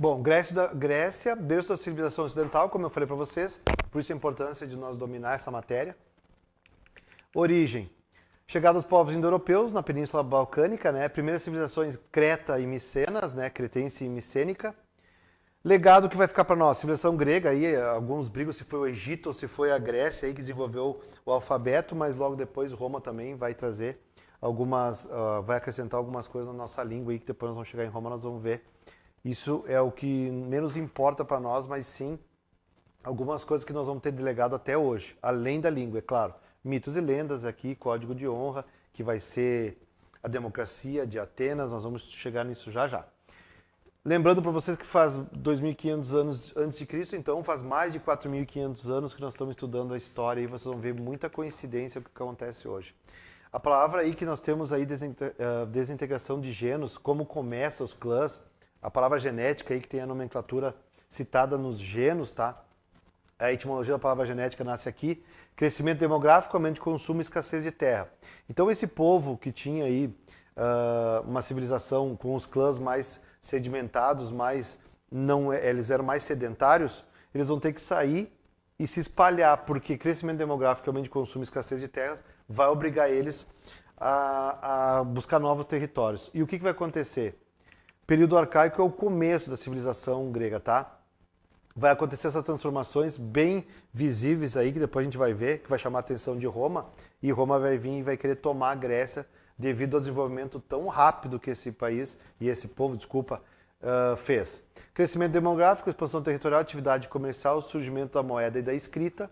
Bom, Grécia, berço da civilização ocidental, como eu falei para vocês, por isso a importância de nós dominar essa matéria. Origem. Chegada dos povos indo-europeus na Península Balcânica, né? Primeiras civilizações Creta e Micenas, né? Cretense e micênica. Legado que vai ficar para nós, civilização grega, aí alguns brigam se foi o Egito ou se foi a Grécia aí que desenvolveu o alfabeto, mas logo depois Roma também vai trazer vai acrescentar algumas coisas na nossa língua aí, que depois nós vamos chegar em Roma, nós vamos ver. Isso é o que menos importa para nós, mas sim algumas coisas que nós vamos ter de legado até hoje, além da língua, é claro. Mitos e lendas aqui, código de honra, que vai ser a democracia de Atenas, nós vamos chegar nisso já já. Lembrando para vocês que faz 2.500 anos antes de Cristo, então faz mais de 4.500 anos que nós estamos estudando a história e vocês vão ver muita coincidência com o que acontece hoje. A palavra aí que nós temos aí, desintegração de gêneros, como começa os clãs, a palavra genética aí que tem a nomenclatura citada nos genos, tá? A etimologia da palavra genética nasce aqui. Crescimento demográfico, aumento de consumo e escassez de terra. Então esse povo que tinha aí uma civilização com os clãs mais sedimentados, eles eram mais sedentários, eles vão ter que sair e se espalhar, porque crescimento demográfico, aumento de consumo e escassez de terra vai obrigar eles a buscar novos territórios. E o que vai acontecer? Período arcaico é o começo da civilização grega, tá? Vai acontecer essas transformações bem visíveis aí, que depois a gente vai ver, que vai chamar a atenção de Roma, e Roma vai vir e vai querer tomar a Grécia devido ao desenvolvimento tão rápido que esse país, e esse povo, fez. Crescimento demográfico, expansão territorial, atividade comercial, surgimento da moeda e da escrita,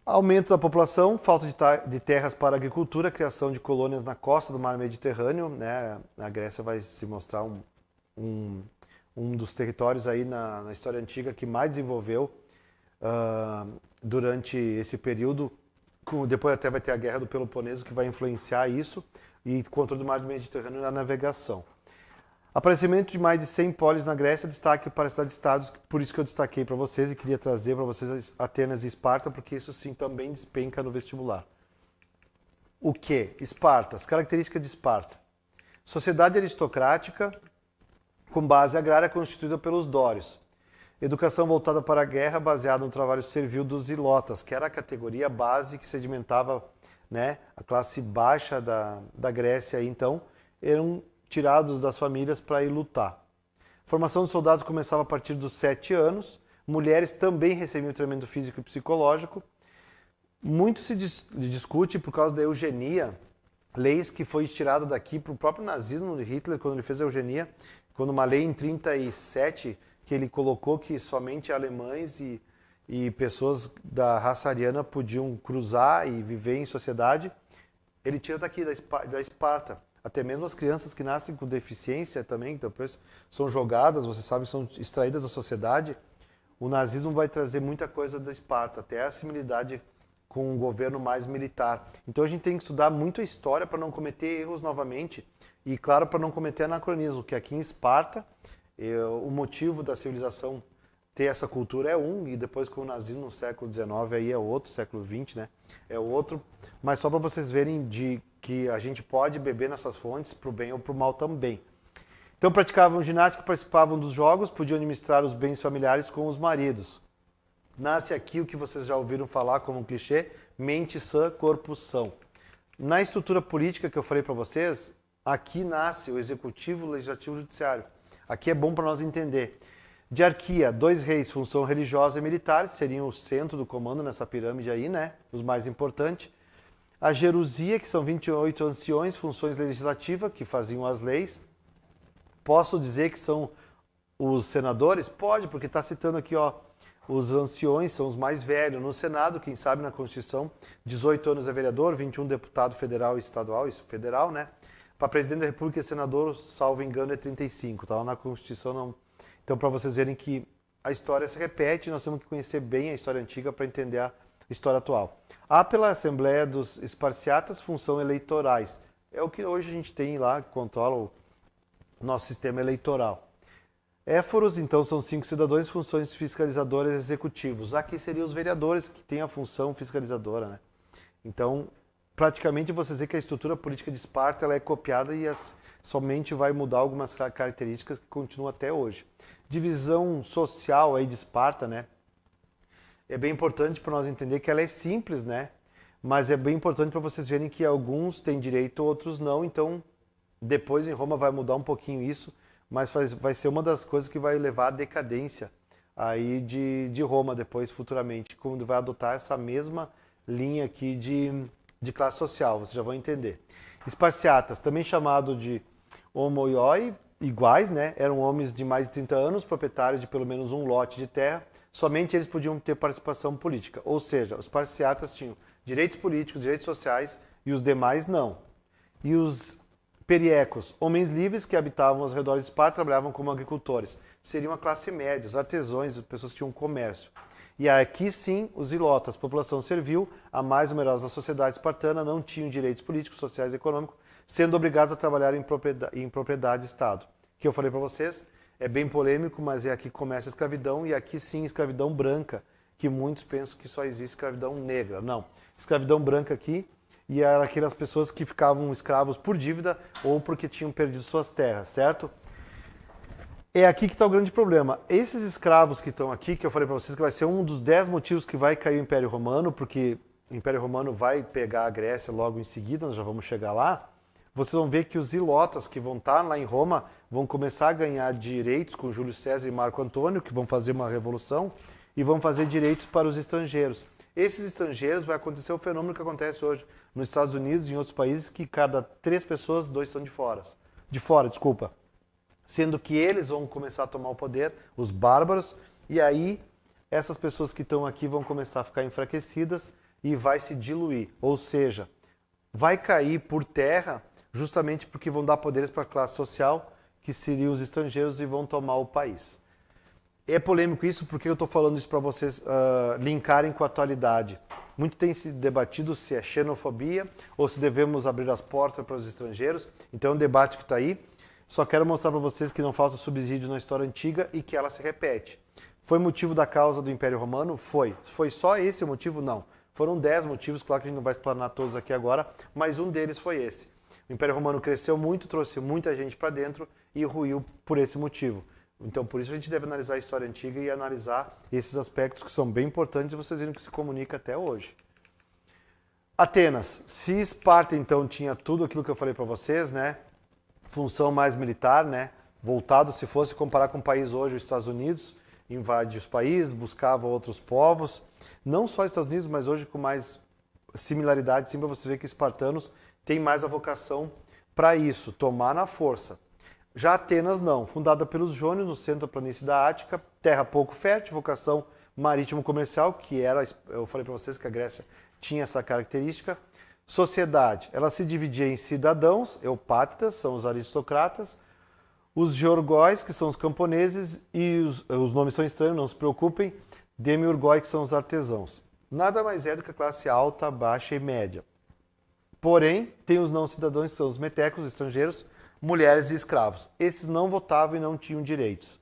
aumento da população, falta de terras para agricultura, criação de colônias na costa do mar Mediterrâneo, né? A Grécia vai se mostrar um dos territórios aí na história antiga que mais desenvolveu durante esse período. Depois até vai ter a Guerra do Peloponeso que vai influenciar isso e controle do mar Mediterrâneo na navegação. Aparecimento de mais de 100 polis na Grécia, destaque para a cidade-estados, por isso que eu destaquei para vocês e queria trazer para vocês Atenas e Esparta, porque isso sim também despenca no vestibular. O que? Esparta, as características de Esparta. Sociedade aristocrática com base agrária constituída pelos dórios. Educação voltada para a guerra, baseada no trabalho servil dos ilotas, que era a categoria base que sedimentava, né, a classe baixa da Grécia. Então, eram tirados das famílias para ir lutar. Formação de soldados começava a partir dos 7 anos. Mulheres também recebiam treinamento físico e psicológico. Muito se discute por causa da eugenia, leis que foi tirada daqui para o próprio nazismo de Hitler, quando ele fez a eugenia, quando uma lei em 1937, que ele colocou que somente alemães e pessoas da raça ariana podiam cruzar e viver em sociedade, ele tira daqui, da Esparta. Até mesmo as crianças que nascem com deficiência também, que depois são jogadas, vocês sabem, são extraídas da sociedade. O nazismo vai trazer muita coisa da Esparta, até a similaridade com um governo mais militar. Então a gente tem que estudar muito a história para não cometer erros novamente e, claro, para não cometer anacronismo, que aqui em Esparta, o motivo da civilização ter essa cultura é e depois com o nazismo no século XIX aí é outro, século XX, né? É outro, mas só para vocês verem que a gente pode beber nessas fontes para o bem ou para o mal também. Então praticavam ginástica, participavam dos jogos, podiam administrar os bens familiares com os maridos. Nasce aqui o que vocês já ouviram falar como um clichê, mente sã, corpo são. Na estrutura política que eu falei para vocês, aqui nasce o executivo, o legislativo e o judiciário. Aqui é bom para nós entender. Diarquia, 2 reis, função religiosa e militar, seriam o centro do comando nessa pirâmide aí, né? Os mais importantes. A gerusia, que são 28 anciões, funções legislativas, que faziam as leis. Posso dizer que são os senadores? Pode, porque está citando aqui, ó, os anciões são os mais velhos. No Senado, quem sabe na Constituição, 18 anos é vereador, 21 deputado federal e estadual, isso federal, né? Para presidente da República e senador, salvo engano, é 35, tá lá na Constituição, não. Então, para vocês verem que a história se repete, nós temos que conhecer bem a história antiga para entender a história atual. Há pela Assembleia dos Esparciatas funções eleitorais. É o que hoje a gente tem lá, que controla o nosso sistema eleitoral. Éforos, então, são 5 cidadãos, funções fiscalizadoras e executivos. Aqui seriam os vereadores que têm a função fiscalizadora, né? Então, praticamente vocês veem que a estrutura política de Esparta ela é copiada e as somente vai mudar algumas características que continuam até hoje. Divisão social aí de Esparta, né? É bem importante para nós entender que ela é simples, né? Mas é bem importante para vocês verem que alguns têm direito, outros não. Então, depois em Roma vai mudar um pouquinho isso, mas vai ser uma das coisas que vai levar à decadência aí de Roma depois, futuramente, quando vai adotar essa mesma linha aqui de classe social, vocês já vão entender. Esparciatas, também chamado de homoioi, iguais, né? Eram homens de mais de 30 anos, proprietários de pelo menos um lote de terra, somente eles podiam ter participação política, ou seja, os esparciatas tinham direitos políticos, direitos sociais e os demais não. E os periecos, homens livres que habitavam aos redores de Esparta, trabalhavam como agricultores. Seriam a classe média, os artesãos, as pessoas que tinham comércio. E aqui sim, os ilotas, população servil, a mais numerosa sociedade espartana, não tinham direitos políticos, sociais e econômicos, sendo obrigados a trabalhar em propriedade de Estado. Que eu falei para vocês, é bem polêmico, mas é aqui que começa a escravidão, e aqui sim, escravidão branca, que muitos pensam que só existe escravidão negra. Não, escravidão branca aqui, e eram aquelas pessoas que ficavam escravos por dívida ou porque tinham perdido suas terras, certo? É aqui que está o grande problema. Esses escravos que estão aqui, que eu falei para vocês que vai ser um dos 10 motivos que vai cair o Império Romano, porque o Império Romano vai pegar a Grécia logo em seguida, nós já vamos chegar lá. Vocês vão ver que os ilotas que vão estar lá em Roma vão começar a ganhar direitos com Júlio César e Marco Antônio, que vão fazer uma revolução, e vão fazer direitos para os estrangeiros. Esses estrangeiros vai acontecer o fenômeno que acontece hoje nos Estados Unidos e em outros países, que cada 3 pessoas, 2 estão de fora. Sendo que eles vão começar a tomar o poder, os bárbaros, e aí essas pessoas que estão aqui vão começar a ficar enfraquecidas e vai se diluir. Ou seja, vai cair por terra justamente porque vão dar poderes para a classe social, que seriam os estrangeiros, e vão tomar o país. É polêmico isso, porque eu estou falando isso para vocês linkarem com a atualidade. Muito tem se debatido se é xenofobia ou se devemos abrir as portas para os estrangeiros. Então é um debate que está aí. Só quero mostrar para vocês que não falta subsídio na história antiga e que ela se repete. Foi motivo da causa do Império Romano? Foi. Foi só esse o motivo? Não. Foram 10 motivos, claro que a gente não vai explanar todos aqui agora, mas um deles foi esse. O Império Romano cresceu muito, trouxe muita gente para dentro e ruiu por esse motivo. Então, por isso a gente deve analisar a história antiga e analisar esses aspectos que são bem importantes e vocês viram que se comunica até hoje. Atenas. Se Esparta, então, tinha tudo aquilo que eu falei para vocês, né? Função mais militar, né? Voltado, se fosse comparar com o país hoje, os Estados Unidos, invade os países, buscava outros povos. Não só os Estados Unidos, mas hoje com mais similaridade, sim, para você ver que espartanos têm mais a vocação para isso, tomar na força. Já Atenas não, fundada pelos jônios no centro da planície da Ática, terra pouco fértil, vocação marítimo-comercial, que era, eu falei para vocês que a Grécia tinha essa característica. Sociedade, ela se dividia em cidadãos, eupátridas, são os aristocratas, os georgóis, que são os camponeses, e os nomes são estranhos, não se preocupem, demiurgói, que são os artesãos. Nada mais é do que a classe alta, baixa e média. Porém, tem os não cidadãos, que são os metecos, os estrangeiros, mulheres e escravos. Esses não votavam e não tinham direitos.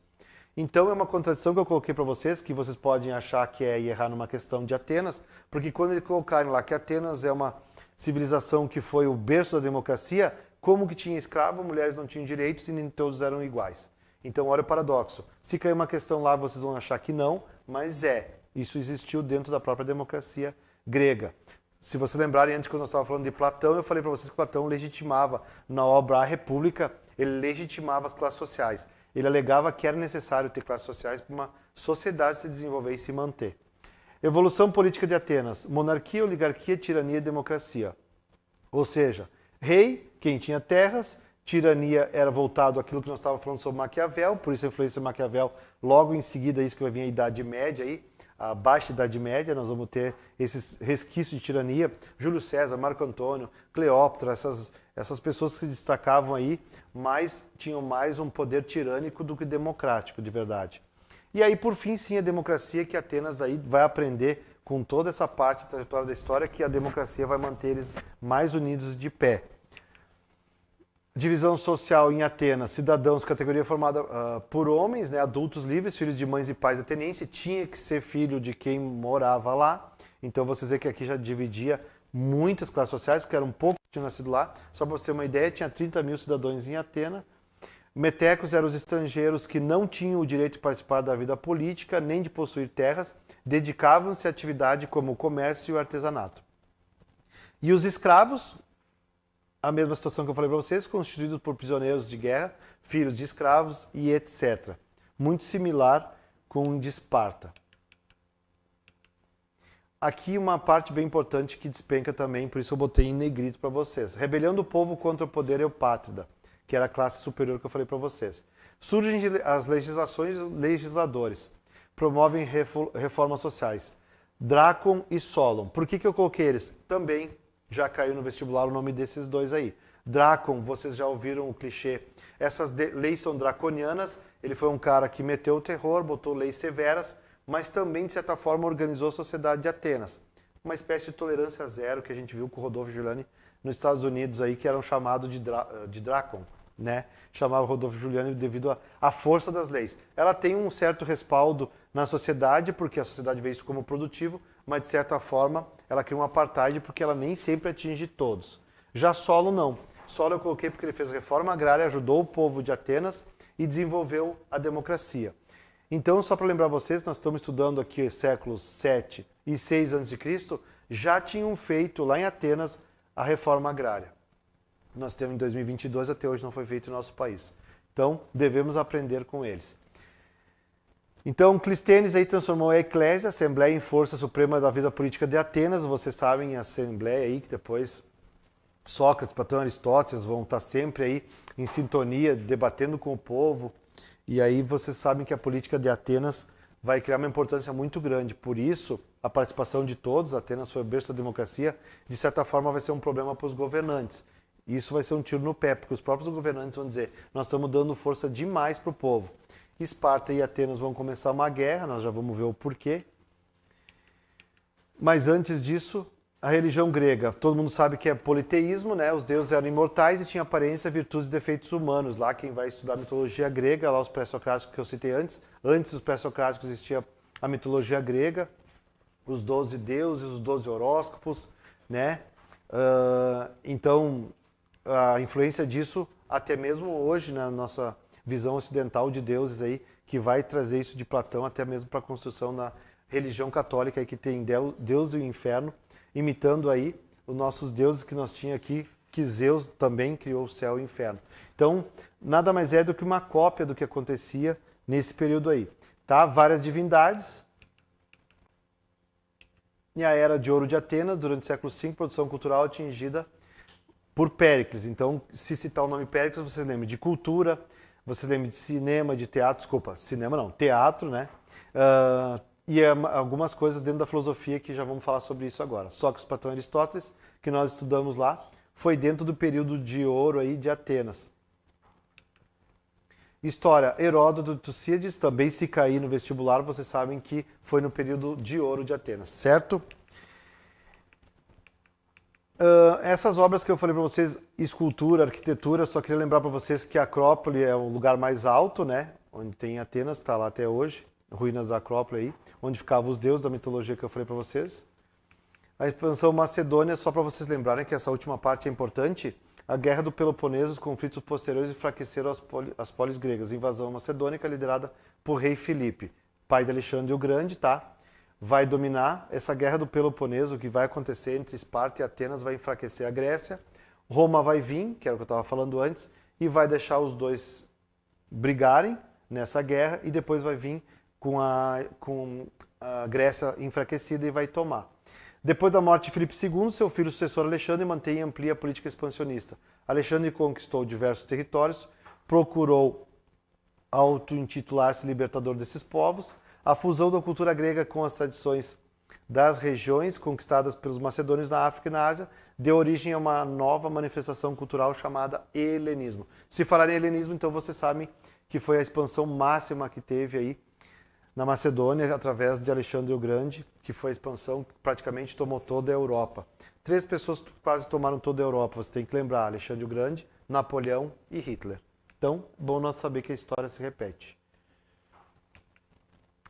Então é uma contradição que eu coloquei para vocês, que vocês podem achar que é errar numa questão de Atenas, porque quando eles colocarem lá que Atenas é uma civilização que foi o berço da democracia, como que tinha escravo, mulheres não tinham direitos e nem todos eram iguais. Então olha o paradoxo. Se cair uma questão lá, vocês vão achar que não, mas isso existiu dentro da própria democracia grega. Se vocês lembrarem, antes, quando nós estávamos falando de Platão, eu falei para vocês que Platão legitimava, na obra A República, ele legitimava as classes sociais. Ele alegava que era necessário ter classes sociais para uma sociedade se desenvolver e se manter. Evolução política de Atenas: monarquia, oligarquia, tirania e democracia. Ou seja, rei, quem tinha terras, tirania era voltado àquilo que nós estávamos falando sobre Maquiavel, por isso a influência de Maquiavel, logo em seguida isso que vai vir a Idade Média aí, a Baixa Idade Média, nós vamos ter esses resquícios de tirania, Júlio César, Marco Antônio, Cleópatra, essas pessoas que se destacavam aí, mas tinham mais um poder tirânico do que democrático, de verdade. E aí, por fim, sim, a democracia, que Atenas aí vai aprender com toda essa parte da trajetória da história, que a democracia vai manter eles mais unidos de pé. Divisão social em Atenas: cidadãos, categoria formada por homens, né, adultos livres, filhos de mães e pais atenienses, tinha que ser filho de quem morava lá. Então vocês veem que aqui já dividia muitas classes sociais, porque eram poucos tinham nascido lá. Só para você ter uma ideia, tinha 30 mil cidadãos em Atenas. Metecos eram os estrangeiros que não tinham o direito de participar da vida política, nem de possuir terras, dedicavam-se à atividade como o comércio e o artesanato. E os escravos, a mesma situação que eu falei para vocês, constituídos por prisioneiros de guerra, filhos de escravos e etc. Muito similar com o de Esparta. Aqui uma parte bem importante que despenca também, por isso eu botei em negrito para vocês. Rebelião do povo contra o poder eupátrida, que era a classe superior que eu falei para vocês. Surgem as legislações e legisladores. Promovem reformas sociais. Drácon e Solon. Por que eu coloquei eles? Também já caiu no vestibular o nome desses dois aí. Drácon, vocês já ouviram o clichê. Essas leis são draconianas. Ele foi um cara que meteu o terror, botou leis severas, mas também, de certa forma, organizou a sociedade de Atenas. Uma espécie de tolerância zero que a gente viu com o Rodolfo Giuliani nos Estados Unidos, aí, que eram chamados de Drácon, né? Chamava Rodolfo Giuliani devido à força das leis. Ela tem um certo respaldo na sociedade, porque a sociedade vê isso como produtivo, mas, de certa forma, ela cria um apartheid porque ela nem sempre atinge todos. Já Solon, não. Solon eu coloquei porque ele fez reforma agrária, ajudou o povo de Atenas e desenvolveu a democracia. Então, só para lembrar vocês, nós estamos estudando aqui séculos 7 e 6 a.C., já tinham feito lá em Atenas a reforma agrária. Nós temos em 2022, até hoje não foi feito no nosso país. Então, devemos aprender com eles. Então, Clístenes aí transformou a Eclésia, a Assembleia, em força suprema da vida política de Atenas. Vocês sabem, a Assembleia aí, que depois Sócrates, Platão, Aristóteles vão estar sempre aí em sintonia, debatendo com o povo. E aí vocês sabem que a política de Atenas vai criar uma importância muito grande. Por isso, a participação de todos, Atenas foi o berço da democracia, de certa forma vai ser um problema para os governantes. Isso vai ser um tiro no pé, porque os próprios governantes vão dizer, nós estamos dando força demais para o povo. Esparta e Atenas vão começar uma guerra, nós já vamos ver o porquê. Mas antes disso, a religião grega, todo mundo sabe que é politeísmo, né? Os deuses eram imortais e tinham aparência, virtudes e defeitos humanos. Lá quem vai estudar a mitologia grega, lá os pré-socráticos que eu citei antes dos pré-socráticos existia a mitologia grega, os 12 deuses, os 12 horóscopos, né? Então, a influência disso, até mesmo hoje, na nossa visão ocidental de deuses aí, que vai trazer isso de Platão até mesmo para a construção da religião católica, aí, que tem Deus e o inferno, imitando aí os nossos deuses que nós tínhamos aqui, que Zeus também criou o céu e o inferno. Então, nada mais é do que uma cópia do que acontecia nesse período aí. Tá? Várias divindades. E a Era de Ouro de Atenas, durante o século V, produção cultural atingida por Péricles. Então, se citar o nome Péricles, você lembra de cultura, você lembra de cinema, de teatro, desculpa, cinema não, teatro, né? E algumas coisas dentro da filosofia que já vamos falar sobre isso agora. Sócrates, Platão e Aristóteles, que nós estudamos lá, foi dentro do período de ouro aí de Atenas. História, Heródoto, Tucídides, também se cair no vestibular, vocês sabem que foi no período de ouro de Atenas, certo? Essas obras que eu falei para vocês, escultura, arquitetura, só queria lembrar para vocês que a Acrópole é o lugar mais alto, né? Onde tem Atenas, está lá até hoje, ruínas da Acrópole aí, onde ficavam os deuses da mitologia que eu falei para vocês. A expansão macedônia, só para vocês lembrarem que essa última parte é importante, a Guerra do Peloponeso, os conflitos posteriores enfraqueceram as polis gregas. A invasão macedônica liderada por rei Filipe, pai de Alexandre o Grande, tá? Vai dominar essa Guerra do Peloponeso, que vai acontecer entre Esparta e Atenas, vai enfraquecer a Grécia. Roma vai vir, que era o que eu estava falando antes, e vai deixar os dois brigarem nessa guerra, e depois vai vir com a Grécia enfraquecida e vai tomar. Depois da morte de Filipe II, seu filho sucessor Alexandre mantém e amplia a política expansionista. Alexandre conquistou diversos territórios, procurou auto-intitular-se libertador desses povos. A fusão da cultura grega com as tradições das regiões conquistadas pelos macedônios na África e na Ásia deu origem a uma nova manifestação cultural chamada helenismo. Se falar em helenismo, então vocês sabem que foi a expansão máxima que teve aí na Macedônia, através de Alexandre o Grande, que foi a expansão que praticamente tomou toda a Europa. 3 pessoas quase tomaram toda a Europa, você tem que lembrar, Alexandre o Grande, Napoleão e Hitler. Então, bom nós saber que a história se repete.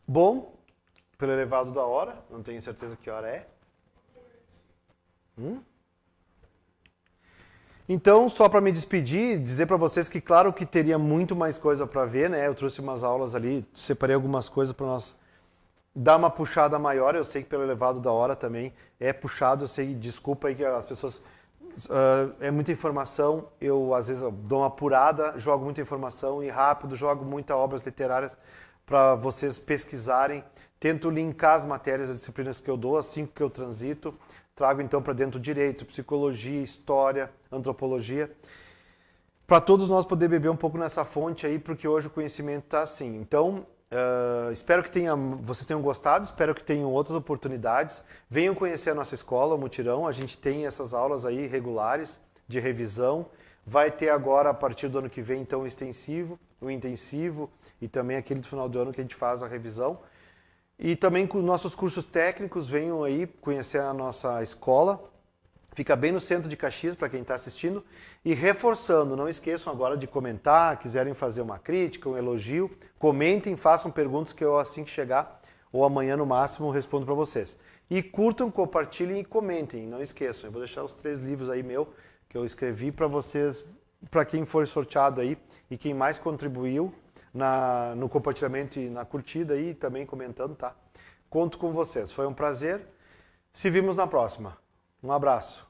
Bom, pelo elevado da hora, não tenho certeza que hora é. Então, só para me despedir, dizer para vocês que claro que teria muito mais coisa para ver, né? Eu trouxe umas aulas ali, separei algumas coisas para nós dar uma puxada maior. Eu sei que pelo elevado da hora também é puxado, eu sei, desculpa aí que as pessoas... é muita informação, eu às vezes dou uma apurada, jogo muita informação e rápido, jogo muitas obras literárias para vocês pesquisarem. Tento linkar as matérias, as disciplinas que eu dou, as 5 que eu transito. Trago então para dentro direito, psicologia, história, antropologia, para todos nós poder beber um pouco nessa fonte aí, porque hoje o conhecimento está assim. Então, espero que vocês tenham gostado, espero que tenham outras oportunidades. Venham conhecer a nossa escola, o Mutirão. A gente tem essas aulas aí regulares de revisão. Vai ter agora, a partir do ano que vem, então, o intensivo e também aquele do final do ano que a gente faz a revisão. E também com nossos cursos técnicos, venham aí conhecer a nossa escola. Fica bem no centro de Caxias, para quem está assistindo. E reforçando, não esqueçam agora de comentar, quiserem fazer uma crítica, um elogio, comentem, façam perguntas que eu, assim que chegar, ou amanhã no máximo, respondo para vocês. E curtam, compartilhem e comentem, não esqueçam. Eu vou deixar os 3 livros aí que eu escrevi para vocês, para quem for sorteado aí e quem mais contribuiu no compartilhamento e na curtida aí, também comentando, tá? Conto com vocês. Foi um prazer. Se vimos na próxima. Um abraço.